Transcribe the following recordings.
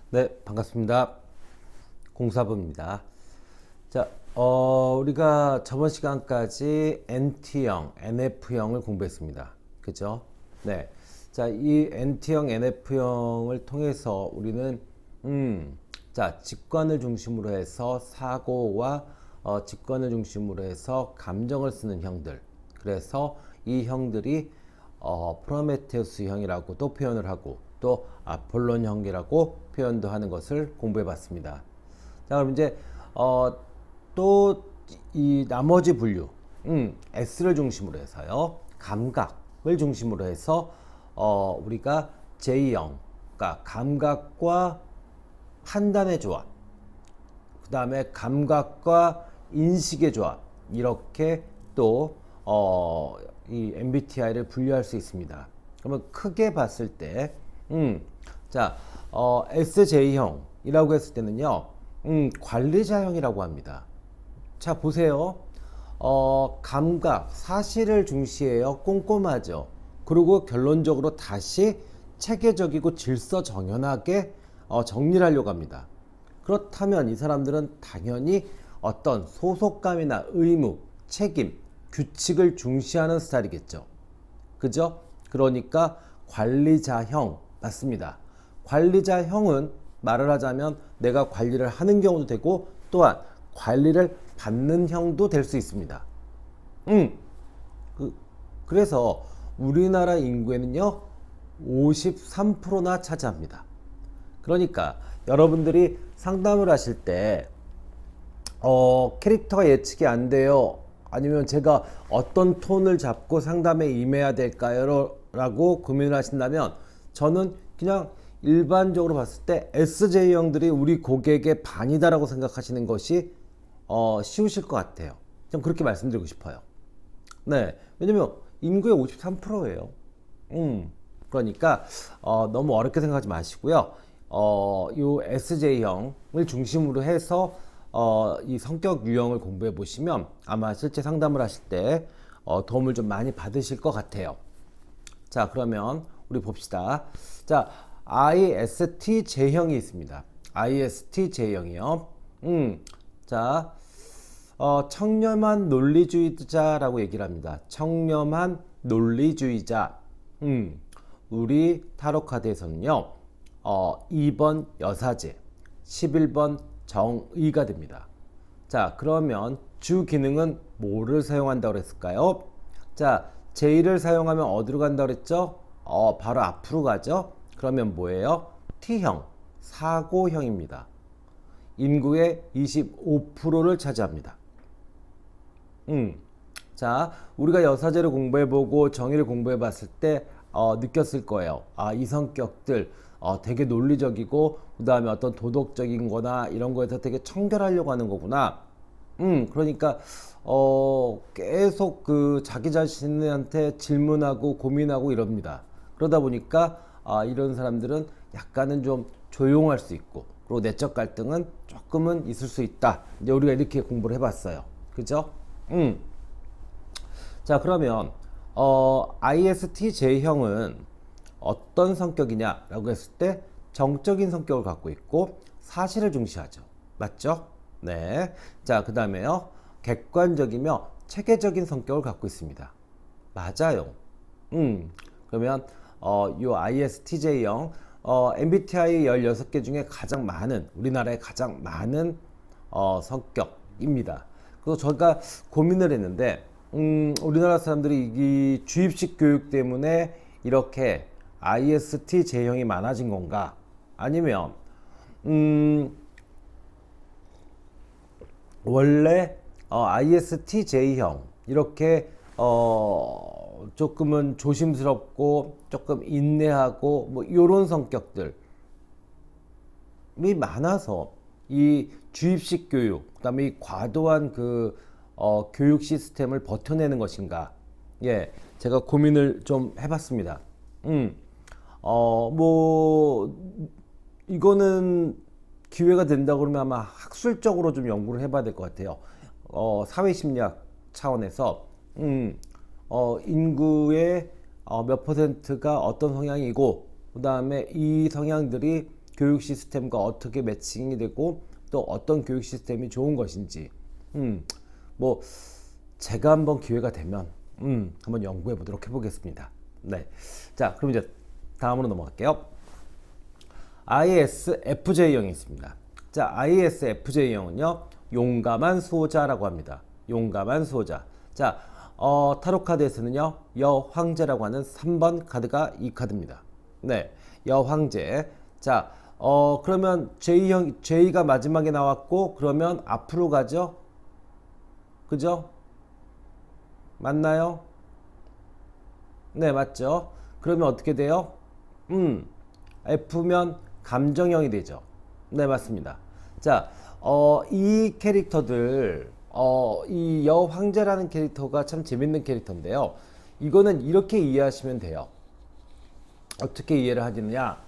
네, 반갑습니다. 공사부입니다. 자, 우리가 저번 시간까지 NT형, NF형을 공부했습니다. 그죠? 네. 자, 이 NT형, NF형을 통해서 우리는, 자, 직관을 중심으로 해서 사고와 직관을 중심으로 해서 감정을 쓰는 형들. 그래서 이 형들이 프로메테우스 형이라고도 표현을 하고 또 아폴론 형이라고 표현도 하는 것을 공부해 봤습니다. 자, 그럼 이제 또 이 나머지 분류, S를 중심으로 해서요, 감각을 중심으로 해서 우리가 J형, 그러니까 감각과 판단의 조합, 그 다음에 감각과 인식의 조합, 이렇게 또 이 MBTI를 분류할 수 있습니다. 그러면 크게 봤을 때, 자, SJ형이라고 했을 때는요, 관리자형이라고 합니다. 자, 보세요. 감각, 사실을 중시해요. 꼼꼼하죠. 그리고 결론적으로 다시 체계적이고 질서 정연하게 정리를 하려고 합니다. 그렇다면 이 사람들은 당연히 어떤 소속감이나 의무, 책임, 규칙을 중시하는 스타일이겠죠. 그죠? 그러니까 관리자형 맞습니다. 관리자형은 말을 하자면 내가 관리를 하는 경우도 되고 또한 관리를 받는 형도 될 수 있습니다. 그래서 우리나라 인구에는요 53%나 차지합니다. 그러니까 여러분들이 상담을 하실 때 캐릭터가 예측이 안 돼요. 아니면 제가 어떤 톤을 잡고 상담에 임해야 될까요? 라고 고민을 하신다면 저는 그냥 일반적으로 봤을 때 SJ형들이 우리 고객의 반이다라고 생각하시는 것이 쉬우실 것 같아요. 좀 그렇게 말씀드리고 싶어요. 네, 왜냐면 인구의 53%예요. 그러니까 너무 어렵게 생각하지 마시고요. 요 SJ형을 중심으로 해서 이 성격 유형을 공부해 보시면 아마 실제 상담을 하실 때 도움을 좀 많이 받으실 것 같아요. 자, 그러면 우리 봅시다. 자, ISTJ형이 있습니다. ISTJ형이요. 자, 청렴한 논리주의자라고 얘기를 합니다. 청렴한 논리주의자. 우리 타로 카드에서는요, 2번 여사제, 11번 정의가 됩니다. 자, 그러면 주 기능은 뭐를 사용한다고 그랬을까요? 자, J를 사용하면 어디로 간다고 그랬죠? 바로 앞으로 가죠? 그러면 뭐예요? T형, 사고형입니다. 인구의 25%를 차지합니다. 자, 우리가 여사제를 공부해보고 정의를 공부해봤을 때 느꼈을 거예요. 아, 이 성격들 되게 논리적이고 그 다음에 어떤 도덕적인 거나 이런 거에서 되게 청결하려고 하는 거구나. 그러니까 계속 그 자기 자신한테 질문하고 고민하고 이럽니다. 그러다 보니까 이런 사람들은 약간은 좀 조용할 수 있고 그리고 내적 갈등은 조금은 있을 수 있다. 이제 우리가 이렇게 공부를 해봤어요. 그죠? 자, 그러면 ISTJ형은 어떤 성격이냐라고 했을 때 정적인 성격을 갖고 있고 사실을 중시하죠. 맞죠? 네. 자, 그 다음에요. 객관적이며 체계적인 성격을 갖고 있습니다. 맞아요. 그러면 요 ISTJ형 MBTI 16개 중에 가장 많은 우리나라에 가장 많은 성격입니다. 그래서 제가 고민을 했는데 우리나라 사람들이 이 주입식 교육 때문에 이렇게 ISTJ형이 많아진 건가? 아니면 원래 ISTJ형 이렇게 조금은 조심스럽고 조금 인내하고 뭐 이런 성격들이 많아서 이 주입식 교육 그다음에 이 과도한 그 교육 시스템을 버텨내는 것인가? 예, 제가 고민을 좀 해봤습니다. 뭐 이거는 기회가 된다 그러면 아마 학술적으로 좀 연구를 해봐야 될 것 같아요. 사회심리학 차원에서 인구의 몇 퍼센트가 어떤 성향이고 그 다음에 이 성향들이 교육 시스템과 어떻게 매칭이 되고 또 어떤 교육 시스템이 좋은 것인지 뭐 제가 한번 기회가 되면 한번 연구해 보도록 해보겠습니다. 네, 자 그럼 이제 다음으로 넘어갈게요. ISFJ형이 있습니다. 자, ISFJ형은요 용감한 수호자라고 합니다. 용감한 수호자. 자, 타로 카드에서는요 여황제라고 하는 3번 카드가 이 카드입니다. 네, 여황제. 자, 그러면 J가 마지막에 나왔고 그러면 앞으로 가죠. 그죠? 맞나요? 네, 맞죠? 그러면 어떻게 돼요? F면 감정형이 되죠. 네, 맞습니다. 자, 이 캐릭터들, 이 여황제라는 캐릭터가 참 재밌는 캐릭터인데요. 이거는 이렇게 이해하시면 돼요. 어떻게 이해를 하느냐?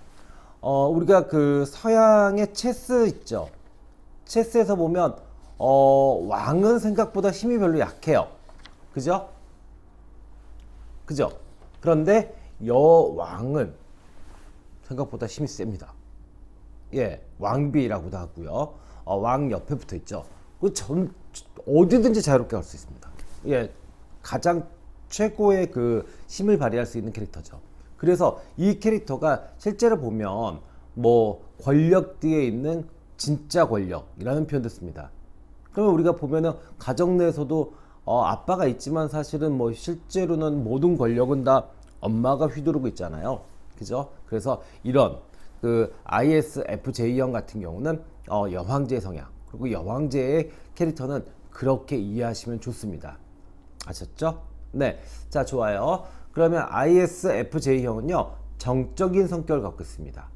우리가 그 서양의 체스 있죠. 체스에서 보면 왕은 생각보다 힘이 별로 약해요. 그죠? 그죠? 그런데 여왕은 생각보다 힘이 셉니다. 예, 왕비라고도 하고요. 왕 옆에 붙어 있죠. 어디든지 자유롭게 갈 수 있습니다. 예, 가장 최고의 그 힘을 발휘할 수 있는 캐릭터죠. 그래서 이 캐릭터가 실제로 보면 뭐 권력 뒤에 있는 진짜 권력이라는 표현도 씁니다. 그러면 우리가 보면은 가정 내에서도 아빠가 있지만 사실은 뭐 실제로는 모든 권력은 다 엄마가 휘두르고 있잖아요. 그죠? 그래서 이런 그 ISFJ형 같은 경우는 여황제 성향, 그리고 여황제의 캐릭터는 그렇게 이해하시면 좋습니다. 아셨죠? 네. 자, 좋아요. 그러면 ISFJ형은요 정적인 성격을 갖고 있습니다.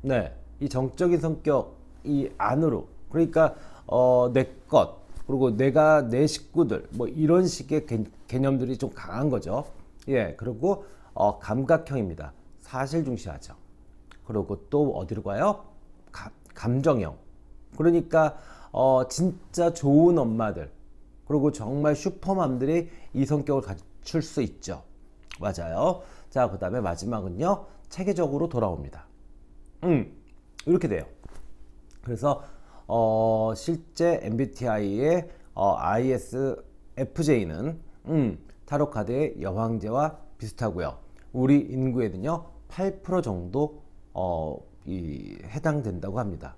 네. 이 정적인 성격 이 안으로, 그러니까 내 것, 그리고 내가 내 식구들 뭐 이런 식의 개념들이 좀 강한 거죠. 예. 그리고 감각형입니다. 사실 중시하죠. 그리고 또 어디로 가요? 감정형. 그러니까 진짜 좋은 엄마들, 그리고 정말 슈퍼맘들이 이 성격을 갖출 수 있죠. 맞아요. 자, 그 다음에 마지막은요 체계적으로 돌아옵니다. 이렇게 돼요. 그래서 실제 MBTI의 ISFJ는 타로 카드의 여황제와 비슷하고요. 우리 인구에는요 8% 정도 해당된다고 합니다.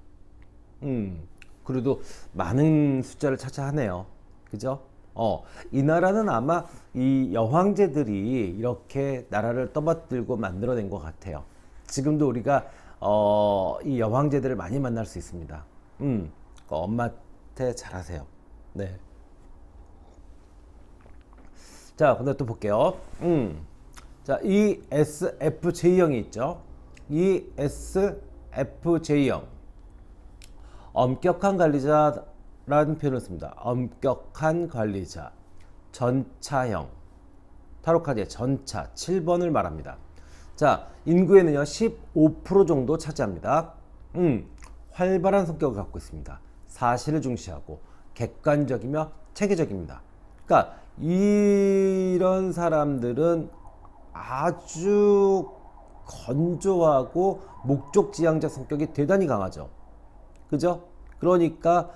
그래도 많은 숫자를 차지하네요. 그죠? 이 나라는 아마 이 여황제들이 이렇게 나라를 떠받들고 만들어낸 것 같아요. 지금도 우리가 이 여황제들을 많이 만날 수 있습니다. 엄마한테 잘하세요. 네. 자, 근데 또 볼게요. 자, 이 SFJ형이 있죠. 이 SFJ형. 엄격한 관리자라는 표현을 씁니다. 엄격한 관리자. 전차형. 타로카드의 전차 7번을 말합니다. 자, 인구에는요 15% 정도 차지합니다. 활발한 성격을 갖고 있습니다. 사실을 중시하고 객관적이며 체계적입니다. 그러니까 이런 사람들은 아주 건조하고 목적지향적 성격이 대단히 강하죠. 그죠? 그러니까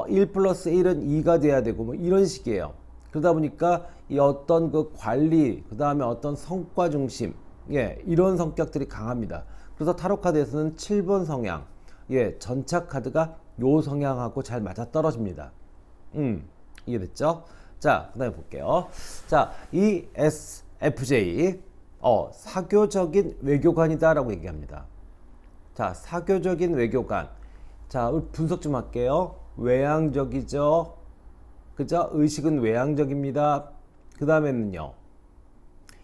1 플러스 1은 2가 돼야 되고 뭐 이런 식이에요. 그러다 보니까 이 어떤 그 관리, 그 다음에 어떤 성과 중심, 예, 이런 성격들이 강합니다. 그래서 타로 카드에서는 7번 성향, 예, 전차 카드가 요 성향하고 잘 맞아 떨어집니다. 이해됐죠? 자, 그 다음에 볼게요. 자, 이 SFJ, 사교적인 외교관이다라고 얘기합니다. 자, 사교적인 외교관. 자, 분석 좀 할게요. 외향적이죠. 그죠? 의식은 외향적입니다. 그 다음에는요.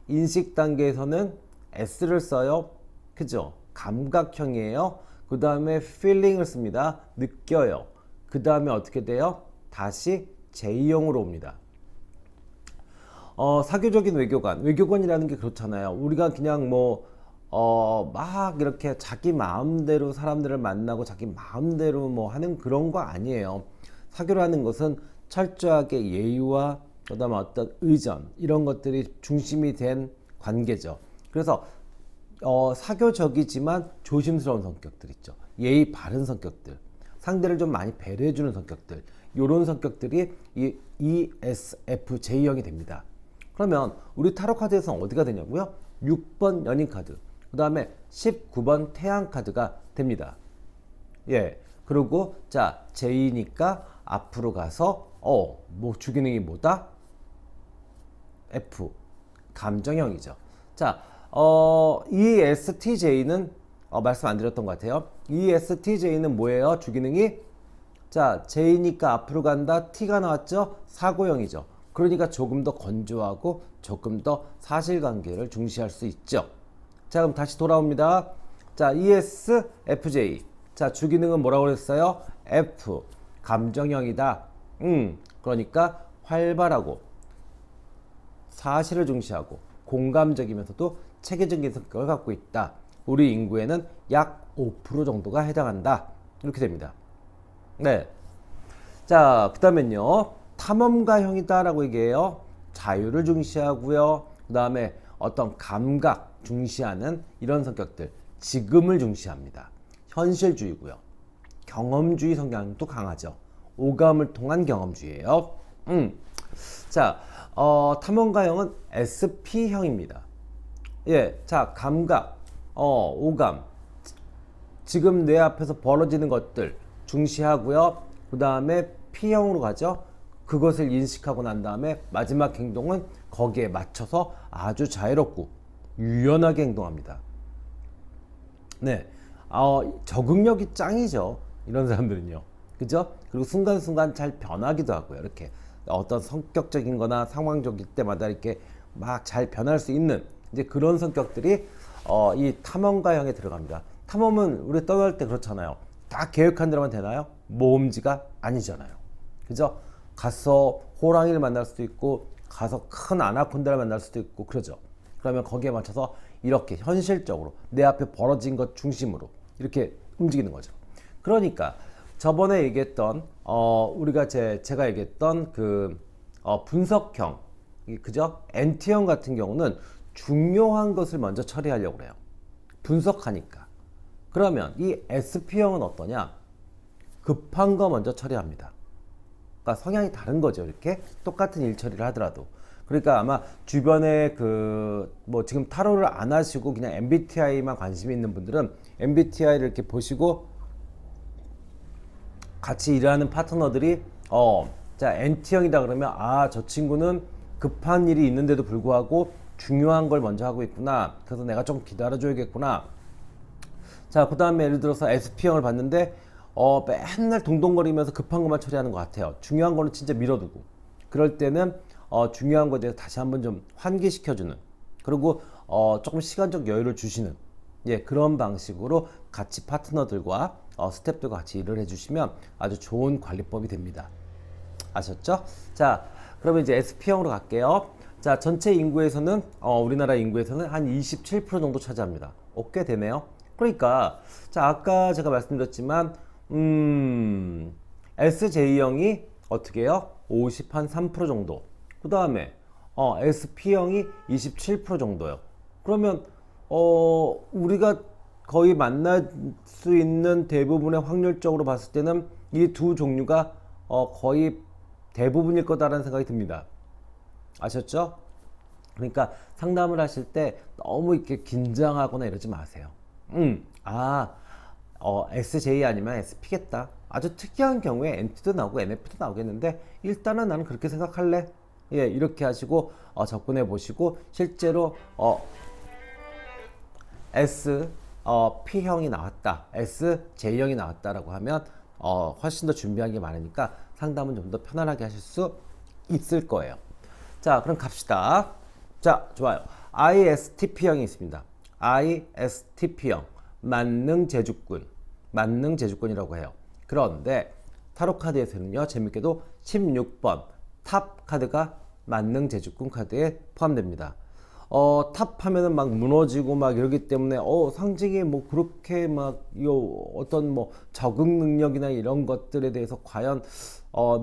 인식 단계에서는 S를 써요. 그죠? 감각형이에요. 그 다음에 feeling을 씁니다. 느껴요. 그 다음에 어떻게 돼요? 다시 J형으로 옵니다. 사교적인 외교관. 외교관이라는 게 그렇잖아요. 우리가 그냥 막 이렇게 자기 마음대로 사람들을 만나고 자기 마음대로 뭐 하는 그런 거 아니에요. 사교라는 것은 철저하게 예의와 그다음에 어떤 의전 이런 것들이 중심이 된 관계죠. 그래서 사교적이지만 조심스러운 성격들 있죠. 예의 바른 성격들, 상대를 좀 많이 배려해주는 성격들, 이런 성격들이 이 ESFJ형이 됩니다. 그러면 우리 타로 카드에서는 어디가 되냐고요? 6번 연인 카드, 그 다음에 19번 태양 카드가 됩니다. 예, 그리고 자 J니까 앞으로 가서 뭐 주기능이 뭐다? F, 감정형이죠. 자, ESTJ는 말씀 안 드렸던 것 같아요. ESTJ는 뭐예요? 주기능이 자 J니까 앞으로 간다. T가 나왔죠? 사고형이죠. 그러니까 조금 더 건조하고 조금 더 사실관계를 중시할 수 있죠. 자, 그럼 다시 돌아옵니다. 자, ESFJ. 자, 주기능은 뭐라고 그랬어요? F, 감정형이다. 그러니까 활발하고 사실을 중시하고 공감적이면서도 체계적인 성격을 갖고 있다. 우리 인구에는 약 5% 정도가 해당한다. 이렇게 됩니다. 네. 자, 그 다음엔요. 탐험가형이다라고 얘기해요. 자유를 중시하고요. 그 다음에 어떤 감각 중시하는 이런 성격들. 지금을 중시합니다. 현실주의고요. 경험주의 성향도 강하죠. 오감을 통한 경험주의예요. 자, 탐험가형은 SP형입니다. 예, 자, 감각, 오감, 지금 내 앞에서 벌어지는 것들 중시하고요. 그 다음에 P형으로 가죠. 그것을 인식하고 난 다음에 마지막 행동은 거기에 맞춰서 아주 자유롭고 유연하게 행동합니다. 네, 적응력이 짱이죠. 이런 사람들은요. 그죠? 그리고 순간순간 잘 변하기도 하고요. 이렇게 어떤 성격적인 거나 상황적일 때마다 이렇게 막 잘 변할 수 있는 이제 그런 성격들이 이 탐험가형에 들어갑니다. 탐험은 우리 떠날 때 그렇잖아요. 다 계획한 대로만 되나요? 모험지가 아니잖아요. 그죠? 가서 호랑이를 만날 수도 있고 가서 큰 아나콘다를 만날 수도 있고 그러죠. 그러면 거기에 맞춰서 이렇게 현실적으로 내 앞에 벌어진 것 중심으로 이렇게 움직이는 거죠. 그러니까 저번에 얘기했던 우리가 제가 얘기했던 그 분석형, 그죠? NT형 같은 경우는 중요한 것을 먼저 처리하려고 그래요. 분석하니까. 그러면 이 SP형은 어떠냐? 급한 거 먼저 처리합니다. 그러니까 성향이 다른 거죠. 이렇게 똑같은 일 처리를 하더라도. 그러니까 아마 주변에 뭐 지금 타로를 안 하시고 그냥 MBTI만 관심이 있는 분들은 MBTI를 이렇게 보시고 같이 일하는 파트너들이 자 NT형이다 그러면 저 친구는 급한 일이 있는데도 불구하고 중요한 걸 먼저 하고 있구나. 그래서 내가 좀 기다려줘야겠구나. 자, 그 다음에 예를 들어서 SP형을 봤는데 맨날 동동거리면서 급한 것만 처리하는 것 같아요. 중요한 거는 진짜 밀어두고. 그럴 때는 중요한 거에 대해서 다시 한번 좀 환기시켜주는, 그리고 조금 시간적 여유를 주시는, 예, 그런 방식으로 같이 파트너들과 스태프들과 같이 일을 해주시면 아주 좋은 관리법이 됩니다. 아셨죠? 자, 그러면 이제 SP형으로 갈게요. 자, 전체 인구에서는 우리나라 인구에서는 한 27% 정도 차지합니다. 꽤 되네요. 그러니까 자, 아까 제가 말씀드렸지만 SJ형이 어떻게 해요? 53% 정도. 그 다음에 SP형이 27% 정도요. 그러면 우리가 거의 만날 수 있는 대부분의 확률적으로 봤을 때는 이 두 종류가 거의 대부분일 거다라는 생각이 듭니다. 아셨죠? 그러니까 상담을 하실 때 너무 이렇게 긴장하거나 이러지 마세요. SJ 아니면 SP겠다. 아주 특이한 경우에 NT도 나오고 NF도 나오겠는데 일단은 나는 그렇게 생각할래. 예, 이렇게 하시고 접근해 보시고 실제로 P형이 나왔다, SJ형이 나왔다라고 하면 훨씬 더 준비한 게 많으니까 상담은 좀 더 편안하게 하실 수 있을 거예요. 자, 그럼 갑시다. 자, 좋아요. ISTP형이 있습니다. ISTP형, 만능재주꾼이라고 해요. 그런데 타로 카드에서는요, 재밌게도 16번 탑 카드가 만능재주꾼 카드에 포함됩니다. 탑 하면은 막 무너지고 막 이러기 때문에 상징이 뭐 그렇게 막 어떤 뭐 적응 능력이나 이런 것들에 대해서 과연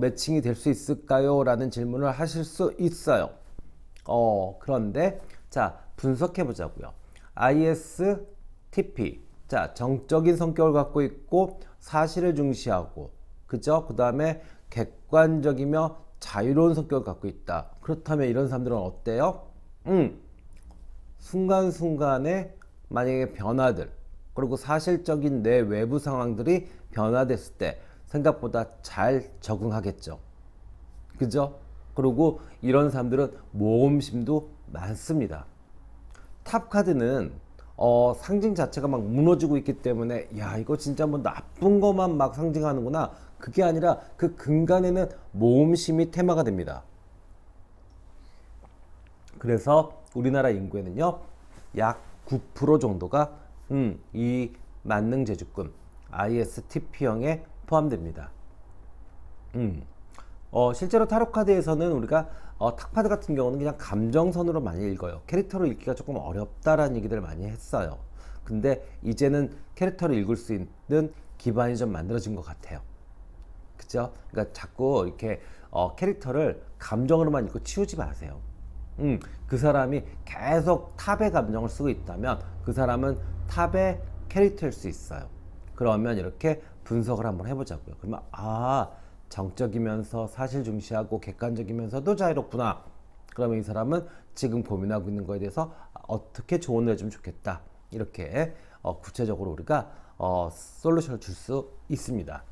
매칭이 될 수 있을까요? 라는 질문을 하실 수 있어요. 그런데 자, 분석해 보자고요. ISTP. 자, 정적인 성격을 갖고 있고 사실을 중시하고, 그죠? 그 다음에 객관적이며 자유로운 성격을 갖고 있다. 그렇다면 이런 사람들은 어때요? 순간순간에 만약에 변화들, 그리고 사실적인 내 외부 상황들이 변화됐을 때 생각보다 잘 적응하겠죠. 그죠? 그리고 이런 사람들은 모험심도 많습니다. 탑 카드는 상징 자체가 막 무너지고 있기 때문에 야 이거 진짜 뭐 나쁜 것만 막 상징하는구나, 그게 아니라 그 근간에는 모험심이 테마가 됩니다. 그래서 우리나라 인구에는요 약 9% 정도가 이 만능 제주꾼 ISTP형에 포함됩니다. 실제로 타로 카드에서는 우리가 탁파드 같은 경우는 그냥 감정선으로 많이 읽어요. 캐릭터로 읽기가 조금 어렵다라는 얘기들을 많이 했어요. 근데 이제는 캐릭터를 읽을 수 있는 기반이 좀 만들어진 것 같아요. 그죠? 그러니까 자꾸 이렇게 캐릭터를 감정으로만 읽고 치우지 마세요. 그 사람이 계속 탑의 감정을 쓰고 있다면 그 사람은 탑의 캐릭터일 수 있어요. 그러면 이렇게 분석을 한번 해보자고요. 그러면 정적이면서 사실 중시하고 객관적이면서도 자유롭구나. 그러면 이 사람은 지금 고민하고 있는 거에 대해서 어떻게 조언을 해주면 좋겠다. 이렇게 구체적으로 우리가 솔루션을 줄 수 있습니다.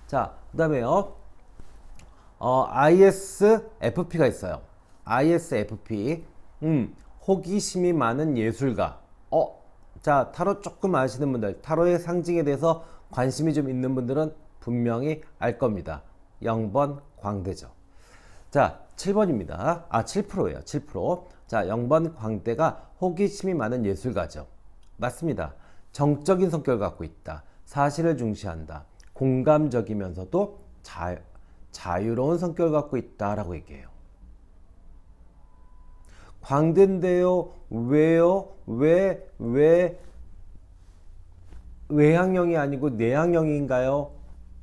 자, 그 다음에요. ISFP가 있어요. ISFP. 호기심이 많은 예술가. 자, 타로 조금 아시는 분들, 타로의 상징에 대해서 관심이 좀 있는 분들은 분명히 알 겁니다. 0번 광대죠. 자, 7번입니다. 7%예요. 7%. 자, 0번 광대가 호기심이 많은 예술가죠. 맞습니다. 정적인 성격을 갖고 있다. 사실을 중시한다. 공감적이면서도 자유로운 성격을 갖고 있다라고 얘기해요. 광대인데요. 왜요? 왜 외향형이 아니고 내향형인가요?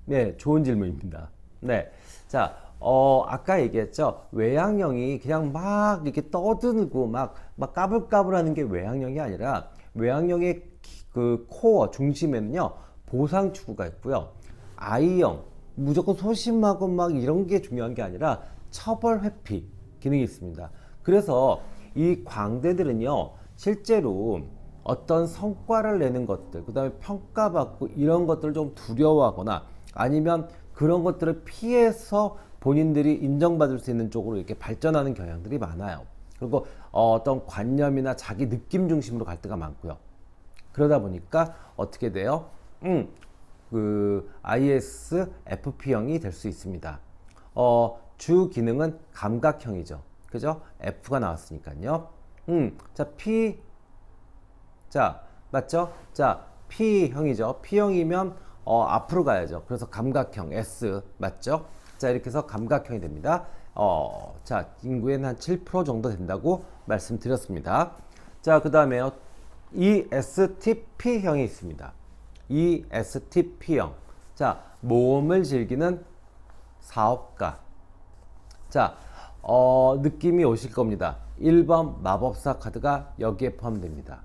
네, 좋은 질문입니다. 네. 자, 아까 얘기했죠. 외향형이 그냥 막 이렇게 떠들고 막 까불까불 하는 게 외향형이 아니라 외향형의 그 코어 중심에는요, 보상 추구가 있고요. I형, 무조건 소심하고 막 이런 게 중요한 게 아니라 처벌 회피 기능이 있습니다. 그래서 이 광대들은요, 실제로 어떤 성과를 내는 것들, 그 다음에 평가받고 이런 것들을 좀 두려워하거나 아니면 그런 것들을 피해서 본인들이 인정받을 수 있는 쪽으로 이렇게 발전하는 경향들이 많아요. 그리고 어떤 관념이나 자기 느낌 중심으로 갈 때가 많고요. 그러다 보니까 어떻게 돼요? 그 ISFP형이 될 수 있습니다. 주 기능은 감각형이죠. 그죠? F가 나왔으니까요. 자, 맞죠? 자, P형이죠. P형이면 앞으로 가야죠. 그래서 감각형 S 맞죠? 자, 이렇게 해서 감각형이 됩니다. 자, 인구에는 한 7% 정도 된다고 말씀드렸습니다. 자, 그 다음에요. ESTP형이 있습니다. ESTP형. 자, 모험을 즐기는 사업가. 자, 느낌이 오실 겁니다. 1번 마법사 카드가 여기에 포함됩니다.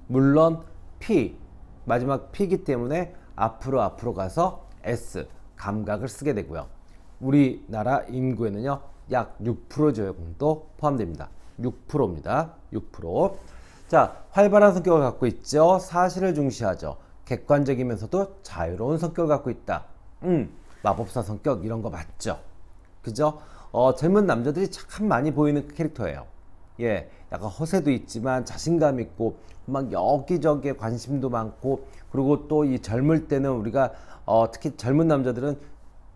물론 P, 마지막 P이기 때문에 앞으로 가서 S, 감각을 쓰게 되고요. 우리나라 인구에는요, 약 6% 정도 포함됩니다. 6%입니다. 6%. 자, 활발한 성격을 갖고 있죠. 사실을 중시하죠. 객관적이면서도 자유로운 성격을 갖고 있다. 마법사 성격 이런 거 맞죠? 그죠? 젊은 남자들이 참 많이 보이는 캐릭터예요. 예, 약간 허세도 있지만 자신감 있고 막 여기저기에 관심도 많고, 그리고 또 이 젊을 때는 우리가 특히 젊은 남자들은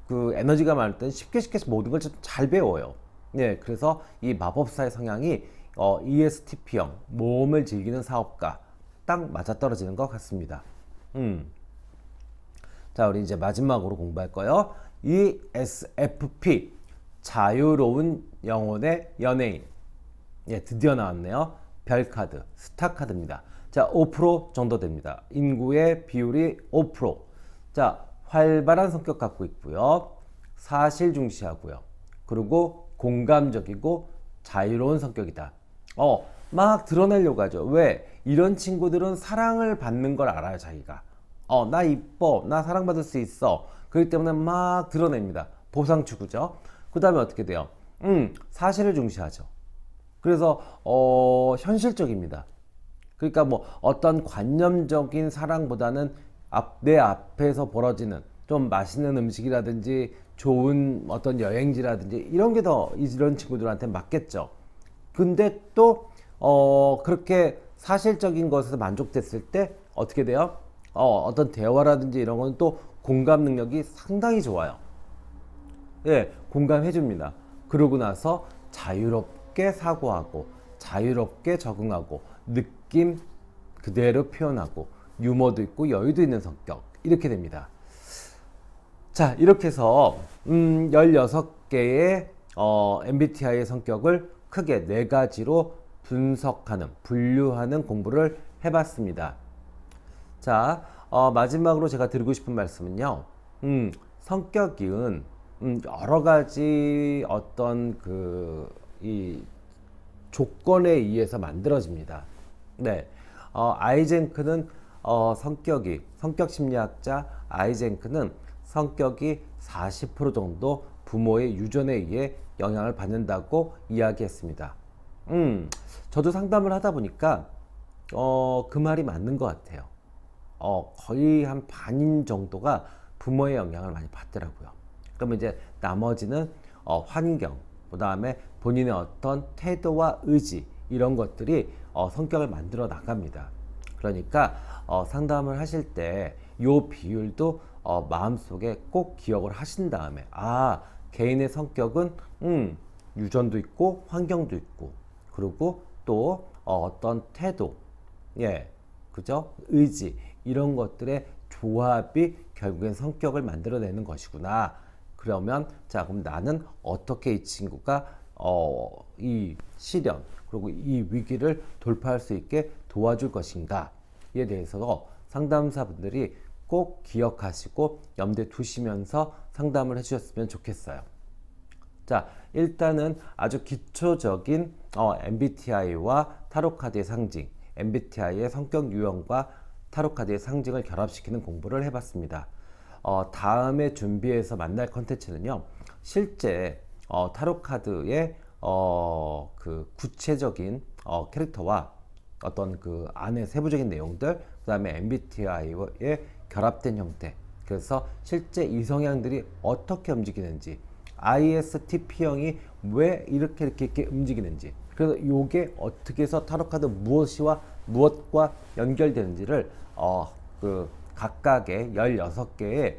그 에너지가 많을 때는 쉽게 모든 걸 잘 배워요. 예, 그래서 이 마법사의 성향이 ESTP형 모험을 즐기는 사업가 딱 맞아떨어지는 것 같습니다. 자, 우리 이제 마지막으로 공부할 거예요. ESFP 자유로운 영혼의 연예인. 예, 드디어 나왔네요. 별카드, 스타카드입니다. 자, 5% 정도 됩니다. 인구의 비율이 5%. 자, 활발한 성격 갖고 있고요. 사실 중시하고요. 그리고 공감적이고 자유로운 성격이다. 막 드러내려고 하죠. 왜? 이런 친구들은 사랑을 받는 걸 알아요, 자기가. 나 이뻐, 나 사랑받을 수 있어. 그렇기 때문에 막 드러냅니다. 보상 추구죠. 그 다음에 어떻게 돼요? 사실을 중시하죠. 그래서 현실적입니다. 그러니까 뭐 어떤 관념적인 사랑보다는 내 앞에서 벌어지는 좀 맛있는 음식이라든지 좋은 어떤 여행지라든지 이런 게 더 이런 친구들한테 맞겠죠. 근데 또 그렇게 사실적인 것에서 만족됐을 때 어떻게 돼요? 어떤 대화라든지 이런 건 또 공감 능력이 상당히 좋아요. 예, 공감해 줍니다. 그러고 나서 자유롭게 사고하고 자유롭게 적응하고 느낌 그대로 표현하고 유머도 있고 여유도 있는 성격 이렇게 됩니다. 자, 이렇게 해서 16개의 MBTI의 성격을 크게 4가지로 분류하는 공부를 해봤습니다. 자, 마지막으로 제가 드리고 싶은 말씀은요. 성격은 여러 가지 어떤 이 조건에 의해서 만들어집니다. 네, 아이젠크는 성격 심리학자 아이젠크는 성격이 40% 정도 부모의 유전에 의해 영향을 받는다고 이야기했습니다. 저도 상담을 하다 보니까 그 말이 맞는 것 같아요. 거의 한 반인 정도가 부모의 영향을 많이 받더라고요. 그러면 이제 나머지는 환경, 그 다음에 본인의 어떤 태도와 의지 이런 것들이 성격을 만들어 나갑니다. 그러니까 상담을 하실 때 이 비율도 마음속에 꼭 기억을 하신 다음에 개인의 성격은 유전도 있고 환경도 있고 그리고 또 어떤 태도, 예, 그죠? 의지 이런 것들의 조합이 결국엔 성격을 만들어내는 것이구나. 그러면 자, 그럼 나는 어떻게 이 친구가 이 시련 그리고 이 위기를 돌파할 수 있게 도와줄 것인가에 대해서 상담사분들이 꼭 기억하시고 염두에 두시면서 상담을 해주셨으면 좋겠어요. 자, 일단은 아주 기초적인 MBTI와 타로카드의 상징, MBTI의 성격 유형과 타로카드의 상징을 결합시키는 공부를 해봤습니다. 다음에 준비해서 만날 컨텐츠는요, 실제 타로카드의 그 구체적인 캐릭터와 어떤 그 안에 세부적인 내용들, 그 다음에 MBTI의 결합된 형태, 그래서 실제 이 성향들이 어떻게 움직이는지, ISTP형이 왜 이렇게 움직이는지, 그래서 이게 어떻게 해서 타로카드 무엇과 연결되는지를 그 각각의 16개의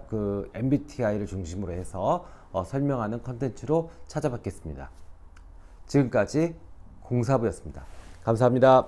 그 MBTI를 중심으로 해서 설명하는 컨텐츠로 찾아뵙겠습니다. 지금까지 공사부였습니다. 감사합니다.